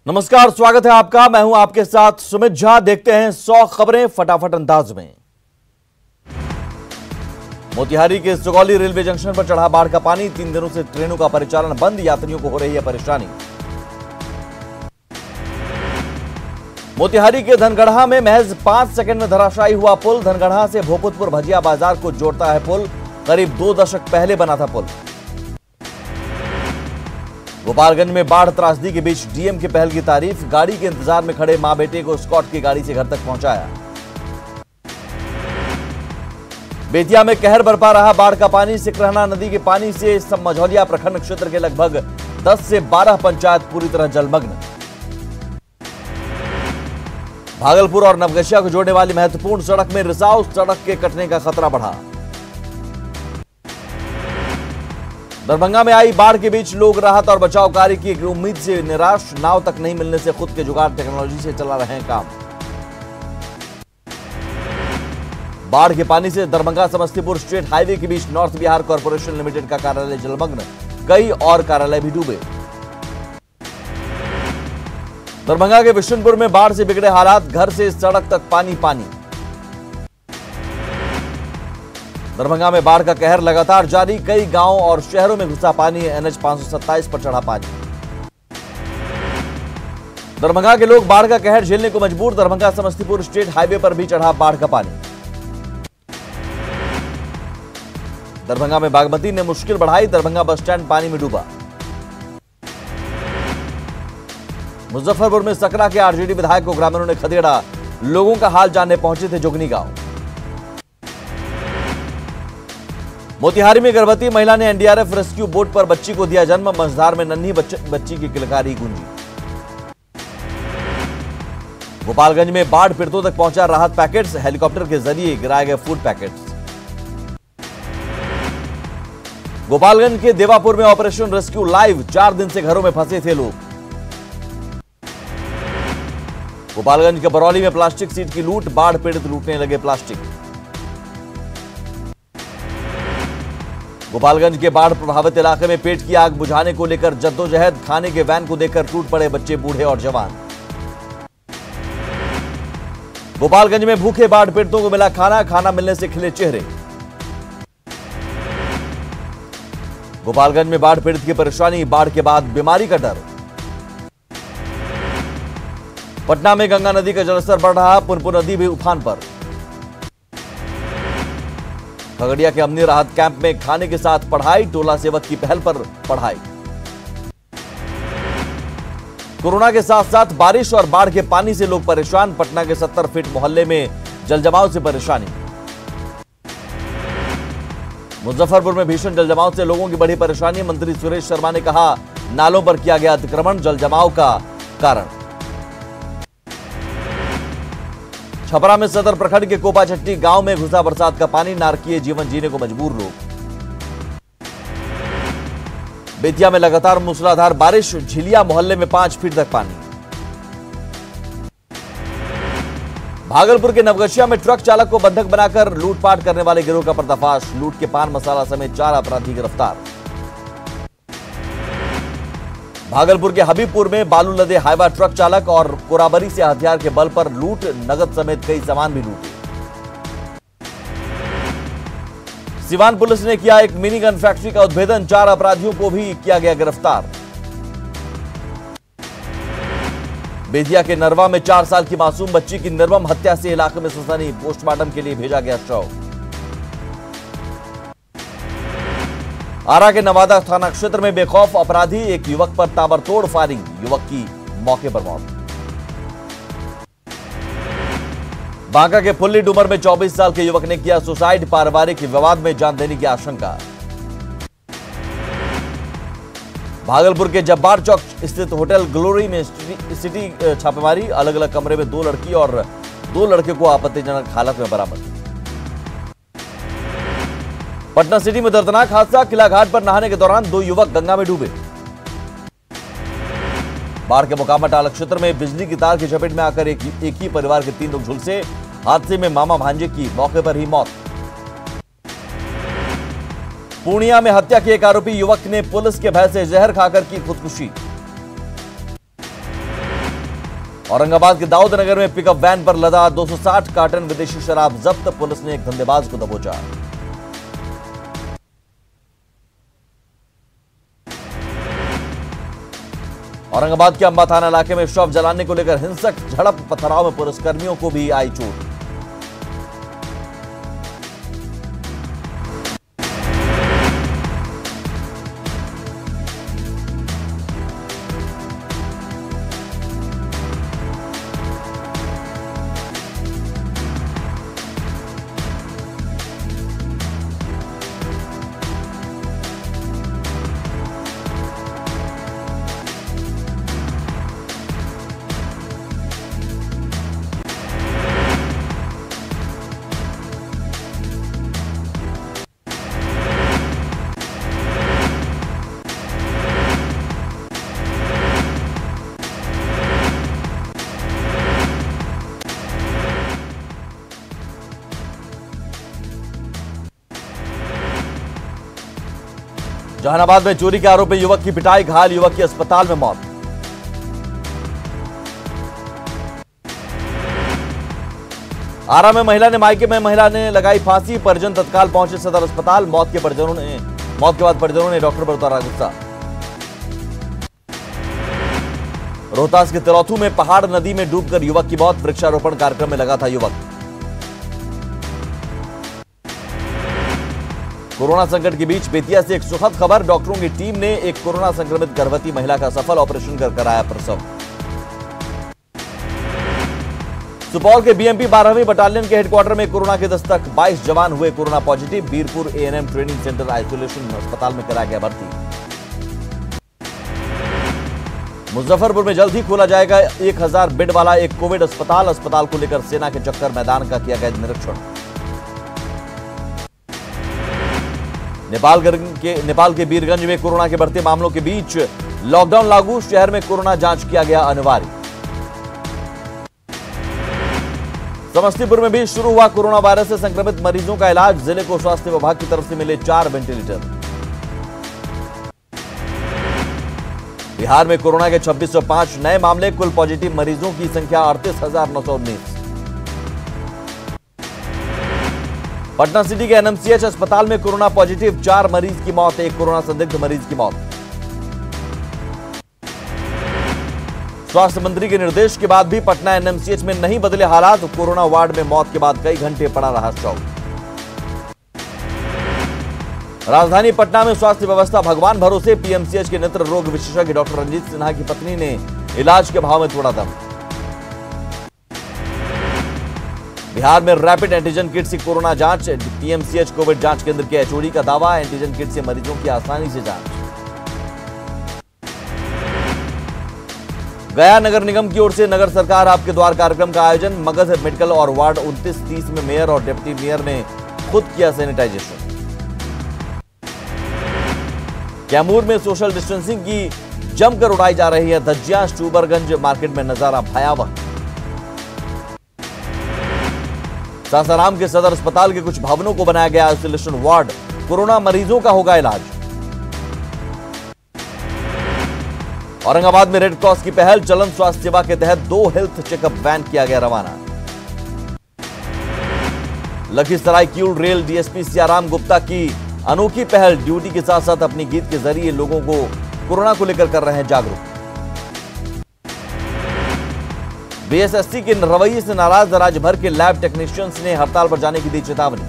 नमस्कार, स्वागत है आपका। मैं हूं आपके साथ सुमित झा। देखते हैं 100 खबरें फटाफट अंदाज में। मोतिहारी के सुगौली रेलवे जंक्शन पर चढ़ा बाढ़ का पानी। 3 दिनों से ट्रेनों का परिचालन बंद, यात्रियों को हो रही है परेशानी। मोतिहारी के धनगढ़ा में महज 5 सेकंड में धराशायी हुआ पुल। धनगढ़ा से भोपुतपुर भजिया बाजार को जोड़ता है पुल। करीब 2 दशक पहले बना था पुल। गोपालगंज में बाढ़ त्रासदी के बीच डीएम की पहल की तारीफ। गाड़ी के इंतजार में खड़े मां बेटे को स्कॉट की गाड़ी से घर तक पहुंचाया। बेतिया में कहर बरपा रहा बाढ़ का पानी। सिकरहना नदी के पानी से मझौलिया प्रखंड क्षेत्र के लगभग 10 से 12 पंचायत पूरी तरह जलमग्न। भागलपुर और नवगछिया को जोड़ने वाली महत्वपूर्ण सड़क में रिसाव। सड़क के कटने का खतरा बढ़ा। दरभंगा में आई बाढ़ के बीच लोग राहत और बचाव कार्य की उम्मीद से निराश। नाव तक नहीं मिलने से खुद के जुगाड़ टेक्नोलॉजी से चला रहे हैं काम। बाढ़ के पानी से दरभंगा समस्तीपुर स्टेट हाईवे के बीच नॉर्थ बिहार कॉर्पोरेशन लिमिटेड का कार्यालय जलमग्न। कई और कार्यालय भी डूबे। दरभंगा के विशुनपुर में बाढ़ से बिगड़े हालात। घर से सड़क तक पानी पानी। दरभंगा में बाढ़ का कहर लगातार जारी। कई गांवों और शहरों में घुसा पानी। एनएच 527 पर चढ़ा पानी। दरभंगा के लोग बाढ़ का कहर झेलने को मजबूर। दरभंगा समस्तीपुर स्टेट हाईवे पर भी चढ़ा बाढ़ का पानी। दरभंगा में बागमती ने मुश्किल बढ़ाई। दरभंगा बस स्टैंड पानी में डूबा। मुजफ्फरपुर में सकरा के आरजेडी विधायक को ग्रामीणों ने खदेड़ा। लोगों का हाल जानने पहुंचे थे जोगनी गांव। मोतिहारी में गर्भवती महिला ने एनडीआरएफ रेस्क्यू बोट पर बच्ची को दिया जन्म। मझधार में नन्ही बच्ची की किलकारी गूंजी। गोपालगंज में बाढ़ पीड़ितों तक पहुंचा राहत पैकेट्स। हेलीकॉप्टर के जरिए गिराए गए फूड पैकेट्स। गोपालगंज के देवापुर में ऑपरेशन रेस्क्यू लाइव। 4 दिन से घरों में फंसे थे लोग। गोपालगंज के बरौली में प्लास्टिक सीट की लूट। बाढ़ पीड़ित लूटने लगे प्लास्टिक। गोपालगंज के बाढ़ प्रभावित इलाके में पेट की आग बुझाने को लेकर जद्दोजहद। खाने के वैन को देखकर टूट पड़े बच्चे, बूढ़े और जवान। गोपालगंज में भूखे बाढ़ पीड़ितों को मिला खाना। खाना मिलने से खिले चेहरे। गोपालगंज में बाढ़ पीड़ित की परेशानी। बाढ़ के बाद बीमारी का डर। पटना में गंगा नदी का जलस्तर बढ़ रहा। पुनपुन नदी भी उफान पर। खगड़िया के अमनी राहत कैंप में खाने के साथ पढ़ाई। टोला सेवक की पहल पर पढ़ाई। कोरोना के साथ साथ बारिश और बाढ़ के पानी से लोग परेशान। पटना के 70 फीट मोहल्ले में जलजमाव से परेशानी। मुजफ्फरपुर में भीषण जलजमाव से लोगों की बड़ी परेशानी। मंत्री सुरेश शर्मा ने कहा, नालों पर किया गया अतिक्रमण जलजमाव का कारण। छपरा में सदर प्रखंड के कोपाचट्टी गांव में घुसा बरसात का पानी। नारकीय जीवन जीने को मजबूर लोग। बेतिया में लगातार मूसलाधार बारिश। झिलिया मोहल्ले में 5 फीट तक पानी। भागलपुर के नवगछिया में ट्रक चालक को बंधक बनाकर लूटपाट करने वाले गिरोह का पर्दाफाश। लूट के पान मसाला समेत 4 अपराधी गिरफ्तार। भागलपुर के हबीबपुर में बालू लदे हाईवा ट्रक चालक और कोराबरी से हथियार के बल पर लूट। नगद समेत कई सामान भी लूटे। सिवान पुलिस ने किया एक मिनी गन फैक्ट्री का उद्भेदन। 4 अपराधियों को भी किया गया गिरफ्तार। बेतिया के नरवा में 4 साल की मासूम बच्ची की निर्मम हत्या से इलाके में सनसनी। पोस्टमार्टम के लिए भेजा गया शव। आरा के नवादा थाना क्षेत्र में बेखौफ अपराधी। एक युवक पर ताबड़तोड़ फायरिंग। युवक की मौके पर मौत। बांका के फुल्ली डूमर में 24 साल के युवक ने किया सुसाइड। पारिवारिक विवाद में जान देने की आशंका। भागलपुर के जब्बार चौक स्थित होटल ग्लोरी में सिटी छापेमारी। अलग अलग कमरे में 2 लड़की और 2 लड़के को आपत्तिजनक हालत में बरामद। पटना सिटी में दर्दनाक हादसा। किला घाट पर नहाने के दौरान 2 युवक गंगा में डूबे। बाढ़ के मोकामा टाला क्षेत्र में बिजली की तार की चपेट में आकर एक ही परिवार के 3 लोग झुलसे। हादसे में मामा भांजे की मौके पर ही मौत। पूर्णिया में हत्या के एक आरोपी युवक ने पुलिस के भय से जहर खाकर की खुदकुशी। औरंगाबाद के दाऊद नगर में पिकअप वैन पर लदा 260 कार्टन विदेशी शराब जब्त, पुलिस ने एक धंधेबाज को दबोचा। औरंगाबाद के अंबा थाना इलाके में शव जलाने को लेकर हिंसक झड़प, पथराव में पुलिसकर्मियों को भी आई चोट। जहानाबाद में चोरी के आरोपी युवक की पिटाई, घायल युवक की अस्पताल में मौत। आरा में महिला ने मायके में महिला ने लगाई फांसी, परिजन तत्काल पहुंचे सदर अस्पताल, मौत के बाद परिजनों ने डॉक्टर पर उतारा गुस्सा। रोहतास के तिलौथू में पहाड़ नदी में डूबकर युवक की मौत, वृक्षारोपण कार्यक्रम में लगा था युवक। कोरोना संकट के बीच बेतिया से एक सुखद खबर, डॉक्टरों की टीम ने एक कोरोना संक्रमित गर्भवती महिला का सफल ऑपरेशन कर कराया प्रसव। सुपौल के बीएमपी 12वीं बटालियन के हेडक्वार्टर में कोरोना की दस्तक, 22 जवान हुए corona positive, Birpur ANM training centre isolation अस्पताल में कराया गया भर्ती। मुजफ्फरपुर में जल्द ही खोला जाएगा 1000 बेड वाला एक कोविड अस्पताल को लेकर सेना के चक्कर मैदान का किया गया निरीक्षण। नेपाल के वीरगंज में कोरोना के बढ़ते मामलों के बीच लॉकडाउन लागू, शहर में कोरोना जांच किया गया अनिवार्य। समस्तीपुर में भी शुरू हुआ कोरोना वायरस से संक्रमित मरीजों का इलाज, जिले को स्वास्थ्य विभाग की तरफ से मिले 4 वेंटिलेटर। बिहार में कोरोना के 2605 नए मामले, कुल पॉजिटिव मरीजों की संख्या 38,919। पटना सिटी के एनएमसीएच अस्पताल में कोरोना पॉजिटिव 4 मरीज की मौत, एक कोरोना संदिग्ध मरीज की मौत। स्वास्थ्य मंत्री के निर्देश के बाद भी पटना एनएमसीएच में नहीं बदले हालात, कोरोना वार्ड में मौत के बाद कई घंटे पड़ा रहा शव। राजधानी पटना में स्वास्थ्य व्यवस्था भगवान भरोसे, पीएमसीएच के नेत्र रोग विशेषज्ञ डॉक्टर रंजीत सिन्हा की पत्नी ने इलाज के भाव में तोड़ा दम। बिहार में रैपिड एंटीजन किट से कोरोना जांच, पीएमसीएच कोविड जांच केंद्र के एचओडी का दावा, एंटीजन किट से मरीजों की आसानी से जांच। गया नगर निगम की ओर से नगर सरकार आपके द्वार कार्यक्रम का आयोजन, मगध मेडिकल और वार्ड 29-30 में मेयर और डिप्टी मेयर ने खुद किया सैनिटाइजेशन। कैमूर में सोशल डिस्टेंसिंग की जमकर उड़ाई जा रही है धज्जियां, स्टूबरगंज मार्केट में नजारा भयावह। सासाराम के सदर अस्पताल के कुछ भवनों को बनाया गया आइसोलेशन वार्ड, कोरोना मरीजों का होगा इलाज। औरंगाबाद में रेड क्रॉस की पहल, चलन स्वास्थ्य सेवा के तहत 2 हेल्थ चेकअप वैन किया गया रवाना। लखीसराय किऊल रेल डीएसपी सियाराम गुप्ता की अनोखी पहल, ड्यूटी के साथ साथ अपनी गीत के जरिए लोगों को कोरोना को लेकर कर रहे हैं जागरूक। बीएसएससी के रवैये से नाराज राज्य भर के लैब टेक्नीशियंस ने हड़ताल पर जाने की दी चेतावनी।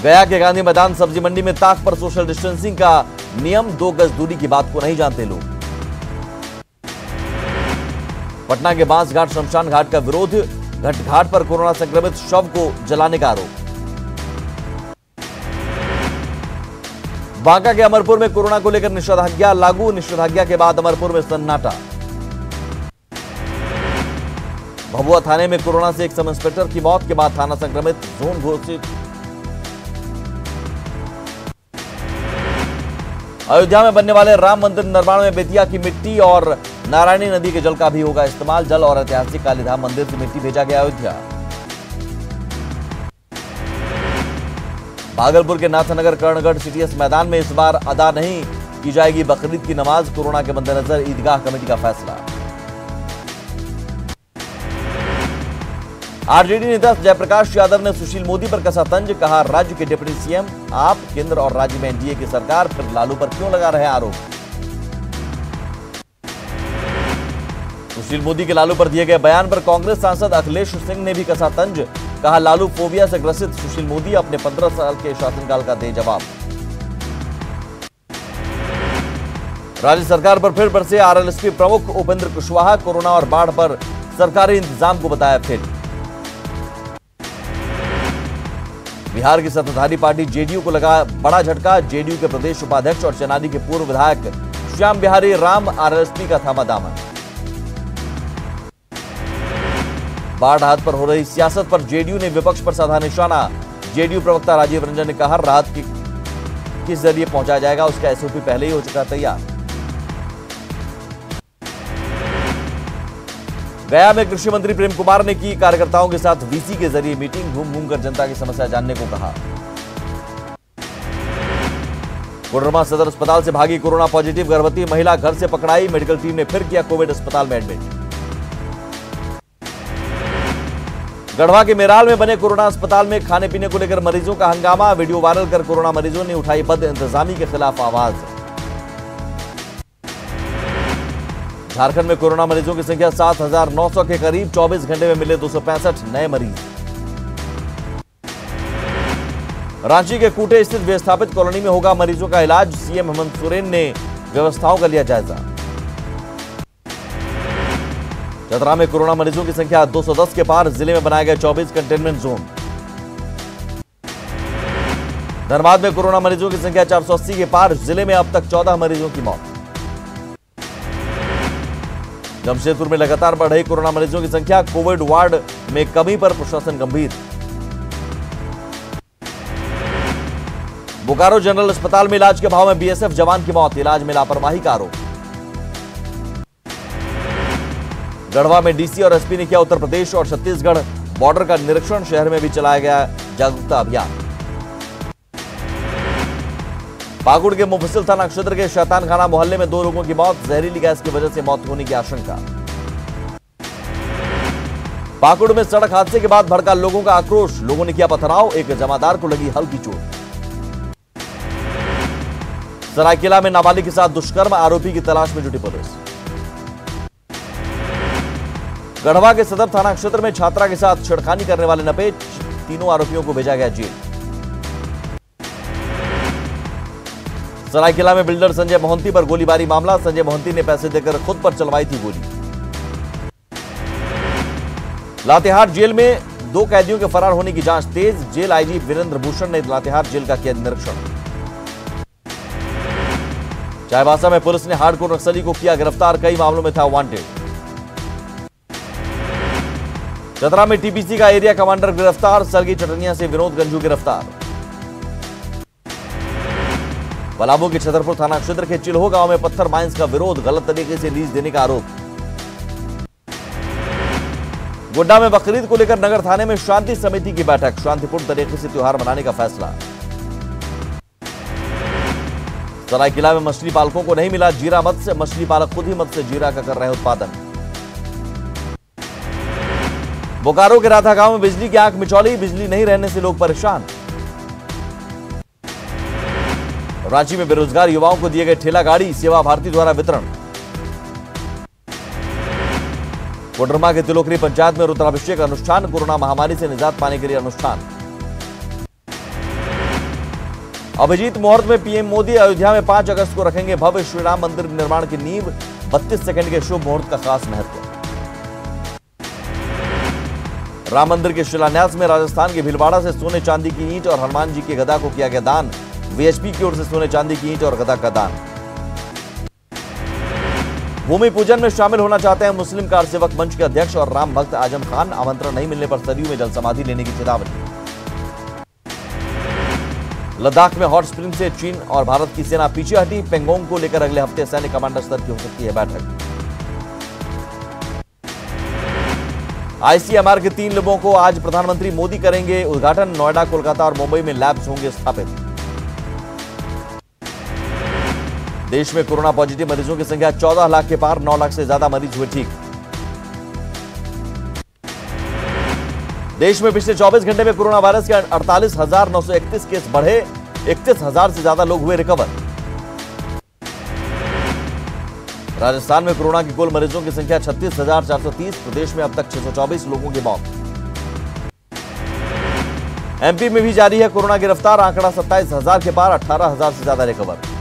गया के गांधी मैदान सब्जी मंडी में ताक पर सोशल डिस्टेंसिंग का नियम, 2 गज दूरी की बात को नहीं जानते लोग। पटना के बांसघाट शमशान घाट का विरोध, घाट पर कोरोना संक्रमित शव को जलाने का आरोप। बांका के अमरपुर में कोरोना को लेकर निषेधाज्ञा लागू, निषेधाज्ञा के बाद अमरपुर में सन्नाटा। भभुआ थाने में कोरोना से एक सब इंस्पेक्टर की मौत के बाद थाना संक्रमित जोन घोषित। अयोध्या में बनने वाले राम मंदिर निर्माण में बेतिया की मिट्टी और नारायणी नदी के जल का भी होगा इस्तेमाल, जल और ऐतिहासिक कालीधाम मंदिर से मिट्टी भेजा गया अयोध्या। भागलपुर के नाथनगर कर्णगढ़ सीटीएस मैदान में इस बार अदा नहीं की जाएगी बकरीद की नमाज, कोरोना के मद्देनजर ईदगाह कमेटी का फैसला। आरजेडी नेता जयप्रकाश यादव ने सुशील मोदी पर कसा तंज, कहा राज्य के डिप्टी सीएम आप, केंद्र और राज्य में एनडीए की सरकार, फिर लालू पर क्यों लगा रहे हैं आरोप। सुशील मोदी के लालू पर दिए गए बयान पर कांग्रेस सांसद अखिलेश सिंह ने भी कसा तंज, कहा लालू फोबिया से ग्रसित सुशील मोदी अपने 15 साल के शासनकाल का दे जवाब। राज्य सरकार पर फिर बरसे आरएलएसपी प्रमुख उपेंद्र कुशवाहा, कोरोना और बाढ़ पर सरकारी इंतजाम को बताया फेल। बिहार की सत्ताधारी पार्टी जेडीयू को लगा बड़ा झटका, जेडीयू के प्रदेश उपाध्यक्ष और चेनारी के पूर्व विधायक श्याम बिहारी राम आरएलएसपी का थामा दामन। बाढ़ राहत पर हो रही सियासत पर जेडीयू ने विपक्ष पर साधा निशाना, जेडीयू प्रवक्ता राजीव रंजन ने कहा राहत किस जरिए पहुंचाया जाएगा उसका एसओपी पहले ही हो चुका तैयार। गया में कृषि मंत्री प्रेम कुमार ने की कार्यकर्ताओं के साथ वीसी के जरिए मीटिंग, घूम घूम कर जनता की समस्या जानने को कहा। कोडरमा सदर अस्पताल से भागी कोरोना पॉजिटिव गर्भवती महिला, घर से पकड़ाई, मेडिकल टीम ने फिर किया कोविड अस्पताल में एडमिट। गढ़वा के मेराल में बने कोरोना अस्पताल में खाने पीने को लेकर मरीजों का हंगामा, वीडियो वायरल कर कोरोना मरीजों ने उठाई बद इंतजामी के खिलाफ आवाज। झारखंड में कोरोना मरीजों की संख्या 7,900 के करीब, 24 घंटे में मिले 265 नए मरीज। रांची के कूटे स्थित विस्थापित कॉलोनी में होगा मरीजों का इलाज, सीएम हेमंत सोरेन ने व्यवस्थाओं का लिया जायजा। चतरा में कोरोना मरीजों की संख्या 210 के पार, जिले में बनाए गए 24 कंटेनमेंट जोन। धनबाद में कोरोना मरीजों की संख्या 480 के पार, जिले में अब तक 14 मरीजों की मौत। जमशेदपुर में लगातार बढ़ रही कोरोना मरीजों की संख्या, कोविड वार्ड में कमी पर प्रशासन गंभीर। बोकारो जनरल अस्पताल में इलाज के अभाव में बीएसएफ जवान की मौत, इलाज में लापरवाही का आरोप। गढ़वा में डीसी और एसपी ने किया उत्तर प्रदेश और छत्तीसगढ़ बॉर्डर का निरीक्षण, शहर में भी चलाया गया जागरूकता अभियान। पाकुड़ के मुफस्सिल थाना क्षेत्र के शैतान खाना मोहल्ले में 2 लोगों की मौत, जहरीली गैस की वजह से मौत होने की आशंका। पाकुड़ में सड़क हादसे के बाद भड़का लोगों का आक्रोश, लोगों ने किया पथराव, एक जमादार को लगी हल्की चोट। सरायकेला में नाबालिग के साथ दुष्कर्म, आरोपी की तलाश में जुटी पुलिस। गढ़वा के सदर थाना क्षेत्र में छात्रा के साथ छेड़खानी करने वाले नपेच, 3 आरोपियों को भेजा गया जेल। सरायकेला में बिल्डर संजय मोहंती पर गोलीबारी मामला, संजय मोहंती ने पैसे देकर खुद पर चलवाई थी गोली। लातेहार जेल में 2 कैदियों के फरार होने की जांच तेज, जेल आईजी वीरेंद्र भूषण ने लातेहार जेल का किया निरीक्षण। चाईबासा में पुलिस ने हार्डकोर नक्सली को किया गिरफ्तार, कई मामलों में था वांटेड। चतरा में टीपीसी का एरिया कमांडर गिरफ्तार, सरगी चटनिया से विनोद गंजू गिरफ्तार। पलामू के छतरपुर थाना क्षेत्र के चिल्हो गांव में पत्थर माइंस का विरोध, गलत तरीके से लीज देने का आरोप। गोड्डा में बकरीद को लेकर नगर थाने में शांति समिति की बैठक, शांतिपूर्ण तरीके से त्योहार मनाने का फैसला। सरायकेला में मछली पालकों को नहीं मिला जीरा मत्स्य, मछली पालक खुद ही मत्स्य जीरा का कर रहे उत्पादन। बोकारो के राधा गांव में बिजली की आंख मिचौली, बिजली नहीं रहने से लोग परेशान। रांची में बेरोजगार युवाओं को दिए गए ठेला गाड़ी, सेवा भारती द्वारा वितरण। कोडरमा के तिलोकरी पंचायत में रुद्राभिषेक अनुष्ठान, कोरोना महामारी से निजात पाने के लिए अनुष्ठान। अभिजीत मुहूर्त में पीएम मोदी, अयोध्या में 5 अगस्त को रखेंगे भव्य श्री राम मंदिर निर्माण की नींव, 32 सेकंड के शुभ मुहूर्त का खास महत्व। राम मंदिर के शिलान्यास में राजस्थान के भीलवाड़ा से सोने चांदी की ईंट और हनुमान जी के गदा को किया गया दान, वीएचपी की ओर से सोने चांदी की ईंट और गदा का दान। भूमि पूजन में शामिल होना चाहते हैं मुस्लिम कार सेवक मंच के अध्यक्ष और राम भक्त आजम खान, आमंत्रण नहीं मिलने पर सरयू में जल समाधि लेने की चेतावनी। लद्दाख में हॉट स्प्रिंग से चीन और भारत की सेना पीछे हटी, पेंगोंग को लेकर अगले हफ्ते सैन्य कमांडर स्तर की हो सकती है बैठक। आईसीएमआर के 3 लैबों को आज प्रधानमंत्री मोदी करेंगे उद्घाटन, नोएडा, कोलकाता और मुंबई में लैब्स होंगे स्थापित। देश में कोरोना पॉजिटिव मरीजों की संख्या 14 लाख के पार, 9 लाख से ज्यादा मरीज हुए ठीक। देश में पिछले 24 घंटे में कोरोना वायरस के 48,931 केस बढ़े, 31,000 से ज्यादा लोग हुए रिकवर। राजस्थान में कोरोना के कुल मरीजों की संख्या 36,430, प्रदेश में अब तक 624 लोगों की मौत। एमपी में भी जारी है कोरोना की रफ्तार, आंकड़ा 27,000 के पार, 18,000 से ज्यादा रिकवर।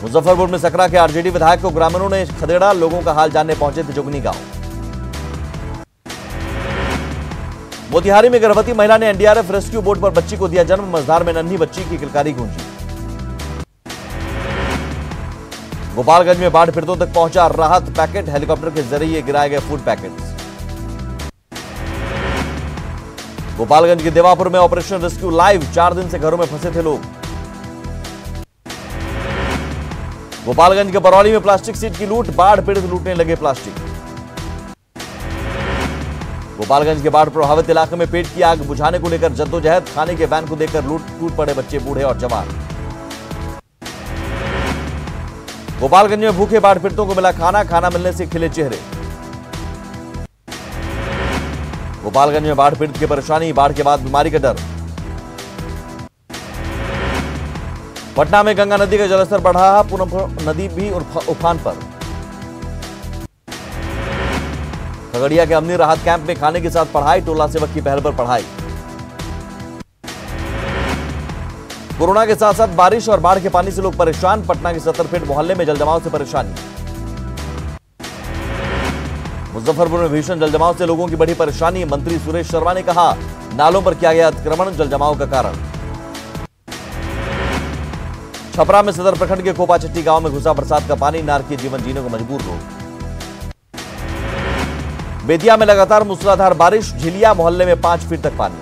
मुजफ्फरपुर में सकरा के आरजेडी विधायक को ग्रामीणों ने खदेड़ा, लोगों का हाल जानने पहुंचे थे जुगनी गांव। मोतिहारी में गर्भवती महिला ने एनडीआरएफ रेस्क्यू बोट पर बच्ची को दिया जन्म, मझधार में नन्ही बच्ची की किलकारी गूंजी। गोपालगंज में बाढ़ पीड़ितों तक पहुंचा राहत पैकेट, हेलीकॉप्टर के जरिए गिराए गए फूड पैकेट्स। गोपालगंज के देवापुर में ऑपरेशन रेस्क्यू लाइव, 4 दिन से घरों में फंसे थे लोग। गोपालगंज के बरौली में प्लास्टिक सीट की लूट, बाढ़ पीड़ित लूटने लगे प्लास्टिक। गोपालगंज के बाढ़ प्रभावित इलाके में पेट की आग बुझाने को लेकर जद्दोजहद, खाने के वैन को देखकर टूट पड़े बच्चे, बूढ़े और जवान। गोपालगंज में भूखे बाढ़ पीड़ितों को मिला खाना, खाना मिलने से खिले चेहरे। गोपालगंज में बाढ़ पीड़ित की परेशानी, बाढ़ के बाद बीमारी का डर। पटना में गंगा नदी का जलस्तर बढ़ा, पुनः नदी भी उफान पर। खगड़िया के अमनी राहत कैंप में खाने के साथ पढ़ाई, टोला सेवक की पहल पर पढ़ाई। कोरोना के साथ साथ बारिश और बाढ़ के पानी से लोग परेशान, पटना के 70 फीट मोहल्ले में जलजमाव से परेशानी। मुजफ्फरपुर में भीषण जलजमाव से लोगों की बड़ी परेशानी, मंत्री सुरेश शर्मा ने कहा नालों पर किया गया अतिक्रमण जलजमाव का कारण। छपरा में सदर प्रखंड के कोपाचट्टी गांव में घुसा बरसात का पानी, नारकीय जीवन जीने को मजबूर लोग। बेतिया में लगातार मूसलाधार बारिश, झिलिया मोहल्ले में 5 फीट तक पानी।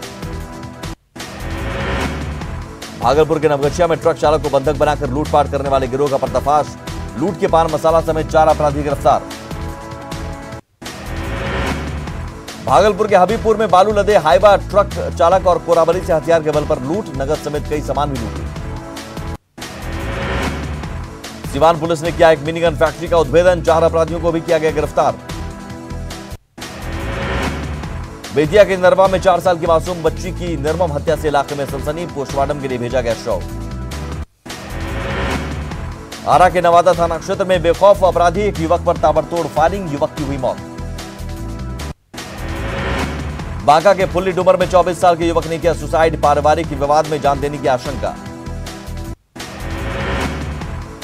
भागलपुर के नवगछिया में ट्रक चालक को बंधक बनाकर लूटपाट करने वाले गिरोह का पर्दाफाश, लूट के पान मसाला समेत 4 अपराधी गिरफ्तार। भागलपुर के हबीबपुर में बालू लदे हाइवा ट्रक चालक और कोराबरी से हथियार के बल पर लूट, नगद समेत कई सामान भी लूटे। सिवान पुलिस ने किया एक मिनी गन फैक्ट्री का उद्भेदन, 4 अपराधियों को भी किया गया गिरफ्तार। बेतिया के नरवा में 4 साल की मासूम बच्ची की निर्मम हत्या से इलाके में सनसनी, पोस्टमार्टम के लिए भेजा गया शव। आरा के नवादा थाना क्षेत्र में बेखौफ अपराधी, एक युवक पर ताबड़तोड़ फायरिंग, युवक की हुई मौत। बांका के फुल्ली डुमर में 24 साल के युवक ने किया सुसाइड, पारिवारिक विवाद में जान देने की आशंका।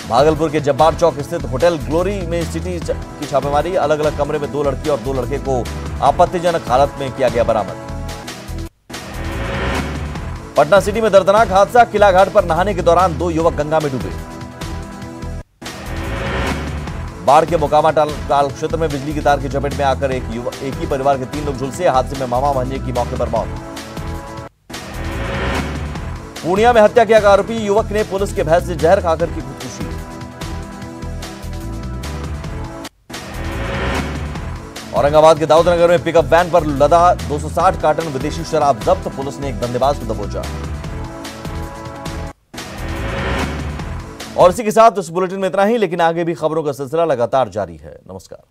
भागलपुर के जब्बार चौक स्थित होटल ग्लोरी में सिटी की छापेमारी, अलग अलग कमरे में 2 लड़की और 2 लड़के को आपत्तिजनक हालत में किया गया बरामद। पटना सिटी में दर्दनाक हादसा, किला घाट पर नहाने के दौरान 2 युवक गंगा में डूबे। बाढ़ के मोकामा टाल क्षेत्र में बिजली की तार की चपेट में आकर एक ही परिवार के 3 लोग झुलसे, हादसे में मामा भांजे की मौके पर मौत। पूर्णिया में हत्या के आरोपी युवक ने पुलिस के भय से जहर खाकर की खुदकुशी। औरंगाबाद के दाऊदनगर में पिकअप वैन पर लदा 260 कार्टन विदेशी शराब जब्त, पुलिस ने एक धंधेबाज को दबोचा। और इसी के साथ इस बुलेटिन में इतना ही, लेकिन आगे भी खबरों का सिलसिला लगातार जारी है। नमस्कार।